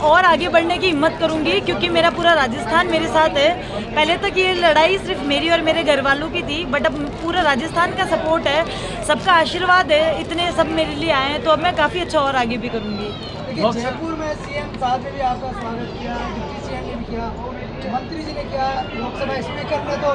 और आगे बढ़ने की हिम्मत करूंगी, क्योंकि मेरा पूरा राजस्थान मेरे साथ है। पहले तक ये लड़ाई सिर्फ मेरी और मेरे घर वालों की थी, बट अब पूरा राजस्थान का सपोर्ट है, सबका आशीर्वाद है, इतने सब मेरे लिए आए हैं, तो अब मैं काफ़ी अच्छा और आगे भी करूंगी। देखिए, जयपुर में सीएम साहब ने भी आपका स्वागत किया, डिप्टी सीएम ने भी किया, मंत्री जी ने किया, लोकसभा स्पीकर ने तो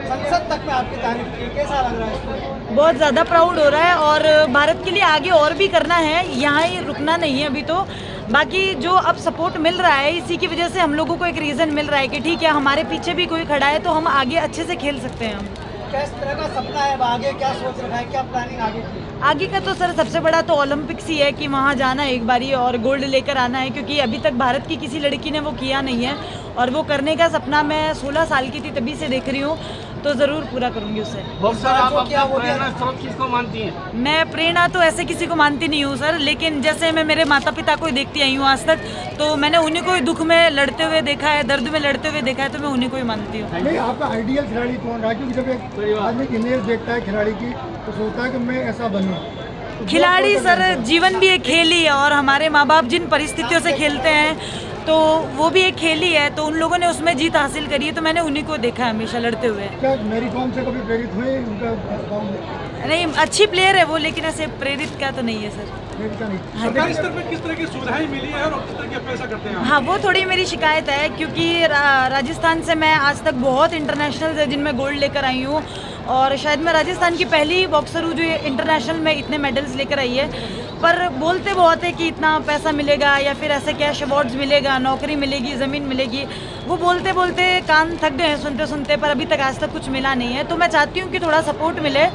संसद तक में आपकी तारीफ की। कैसा लग रहा है इसको? बहुत ज़्यादा प्राउड हो रहा है, और भारत के लिए आगे और भी करना है, यहाँ ही रुकना नहीं है अभी तो। बाकी जो अब सपोर्ट मिल रहा है, इसी की वजह से हम लोगों को एक रीज़न मिल रहा है कि ठीक है, हमारे पीछे भी कोई खड़ा है, तो हम आगे अच्छे से खेल सकते हैं। हम किस तरह का सपना है, अब आगे क्या सोच रखा है, क्या प्लानिंग आगे की? आगे का तो सर सबसे बड़ा तो ओलंपिक्स ही है कि वहाँ जाना है एक बारी और गोल्ड लेकर आना है, क्योंकि अभी तक भारत की किसी लड़की ने वो किया नहीं है, और वो करने का सपना मैं 16 साल की थी तभी से देख रही हूँ, तो ज़रूर पूरा करूँगी उसे। आप अपना प्रेरणा स्रोत किसको मानती हैं? मैं प्रेरणा तो ऐसे किसी को मानती नहीं हूँ सर, लेकिन जैसे मैं मेरे माता पिता को ही देखती आई हूँ आज तक, तो मैंने उन्हीं को ही दुख में लड़ते हुए देखा है, दर्द में लड़ते हुए देखा है, तो मैं उन्हीं को ही मानती हूँ। नहीं, आपका आइडियल खिलाड़ी कौन रहा? क्योंकि जब एक आदमी इमेज देखता है खिलाड़ी की, तो सोचता है कि मैं ऐसा बनूं। खिलाड़ी सर जीवन भी एक खेल ही है, और हमारे माँ बाप जिन परिस्थितियों से खेलते हैं, तो वो भी एक खेल ही है, तो उन लोगों ने उसमें जीत हासिल करी है, तो मैंने उन्हीं को देखा है हमेशा लड़ते हुए। क्या मेरी कॉम से कभी प्रेरित हुए उनका? नहीं, अच्छी प्लेयर है वो, लेकिन ऐसे प्रेरित का तो नहीं है सर। सरकारी स्तर पर किस तरह की सुविधाएं मिली है और किस तरह की पैसा करते हैं? हाँ, वो थोड़ी मेरी शिकायत है, क्योंकि राजस्थान से मैं आज तक बहुत इंटरनेशनल है जिनमें गोल्ड लेकर आई हूँ, और शायद मैं राजस्थान की पहली बॉक्सर हूँ जो इंटरनेशनल में इतने मेडल्स लेकर आई है। पर बोलते बहुत है कि इतना पैसा मिलेगा या फिर ऐसे कैश अवार्ड्स मिलेगा, नौकरी मिलेगी, ज़मीन मिलेगी, वो बोलते बोलते कान थक गए हैं सुनते सुनते, पर अभी तक आज तक कुछ मिला नहीं है। तो मैं चाहती हूँ कि थोड़ा सपोर्ट मिले,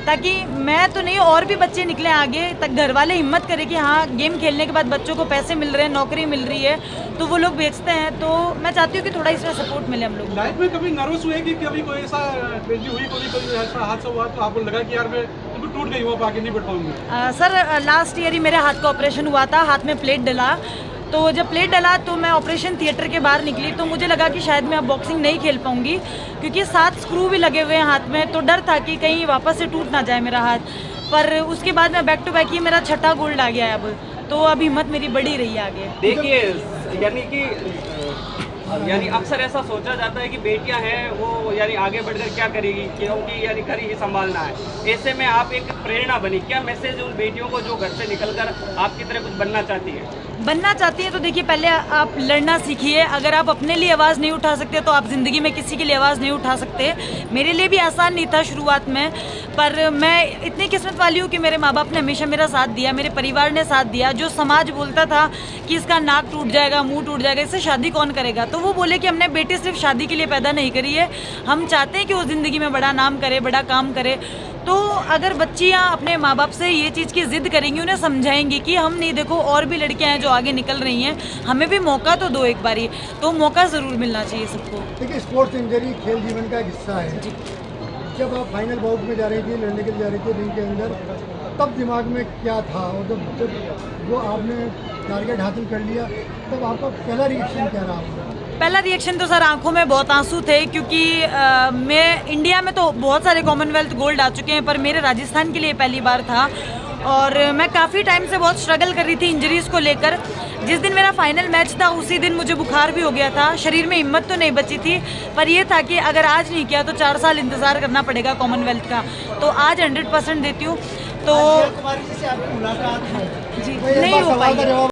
ताकि मैं तो नहीं और भी बच्चे निकले आगे तक, घर वाले हिम्मत करें कि हाँ, गेम खेलने के बाद बच्चों को पैसे मिल रहे हैं, नौकरी मिल रही है, तो वो लोग बेचते हैं। तो मैं चाहती हूँ कि थोड़ा इसमें सपोर्ट मिले हम लोग। लाइफ में कभी नर्वस हुए कि कभी कोई ऐसा ट्रेजेडी हुई, कोई ऐसा हादसा हुआ तो आपको लगा कि यार मैं टूट गई हूँ, आगे नहीं बढ़ पाऊंगी? सर लास्ट ईयर ही मेरे हाथ का ऑपरेशन हुआ था, हाथ में प्लेट डला, तो जब प्लेट डला तो मैं ऑपरेशन थिएटर के बाहर निकली, तो मुझे लगा कि शायद मैं अब बॉक्सिंग नहीं खेल पाऊंगी, क्योंकि 7 स्क्रू भी लगे हुए हैं हाथ में, तो डर था कि कहीं वापस से टूट ना जाए मेरा हाथ। पर उसके बाद मैं बैक टू बैक ही मेरा 6ठा गोल्ड आ गया है अब, तो अब हिम्मत मेरी बढ़ी रही है आगे। देखिए, यानी अक्सर ऐसा सोचा जाता है कि बेटियां हैं वो यानी आगे बढ़कर क्या करेगी, क्योंकि यानी घर ही संभालना है। ऐसे में आप एक प्रेरणा बनी, क्या मैसेज उन बेटियों को जो घर से निकलकर आपकी तरह कुछ बनना चाहती है? तो देखिए, पहले आप लड़ना सीखिए। अगर आप अपने लिए आवाज़ नहीं उठा सकते तो आप ज़िंदगी में किसी के लिए आवाज़ नहीं उठा सकते। मेरे लिए भी आसान नहीं था शुरुआत में, पर मैं इतनी किस्मत वाली हूँ कि मेरे माँ बाप ने हमेशा मेरा साथ दिया, मेरे परिवार ने साथ दिया। जो समाज बोलता था कि इसका नाक टूट जाएगा, मुंह टूट जाएगा, इससे शादी कौन करेगा, तो वो बोले कि हमने बेटी सिर्फ शादी के लिए पैदा नहीं करी है, हम चाहते हैं कि वो ज़िंदगी में बड़ा नाम करे, बड़ा काम करे। तो अगर बच्चियां अपने माँ बाप से ये चीज़ की ज़िद करेंगी, उन्हें समझाएंगी कि हम नहीं, देखो और भी लड़कियां हैं जो आगे निकल रही हैं, हमें भी मौका तो दो एक बारी, तो मौका ज़रूर मिलना चाहिए सबको। देखिए, स्पोर्ट्स इंजरी खेल जीवन का एक हिस्सा है। जब आप फाइनल बाउट में जा रही थी, लड़ने के लिए जा रही थी रिंग के अंदर, तब दिमाग में क्या था, और जब वो आपने टारगेट हासिल कर लिया, तब आपका पहला रिएक्शन क्या रहा? पहला रिएक्शन तो सर आंखों में बहुत आंसू थे, क्योंकि मैं इंडिया में तो बहुत सारे कॉमनवेल्थ गोल्ड आ चुके हैं, पर मेरे राजस्थान के लिए पहली बार था, और मैं काफ़ी टाइम से बहुत स्ट्रगल कर रही थी इंजरीज़ को लेकर। जिस दिन मेरा फाइनल मैच था उसी दिन मुझे बुखार भी हो गया था, शरीर में हिम्मत तो नहीं बची थी, पर यह था कि अगर आज नहीं किया तो 4 साल इंतज़ार करना पड़ेगा कॉमनवेल्थ का, तो आज 100% देती हूँ। तो आपकी मुलाकात जी नहीं हो पाई।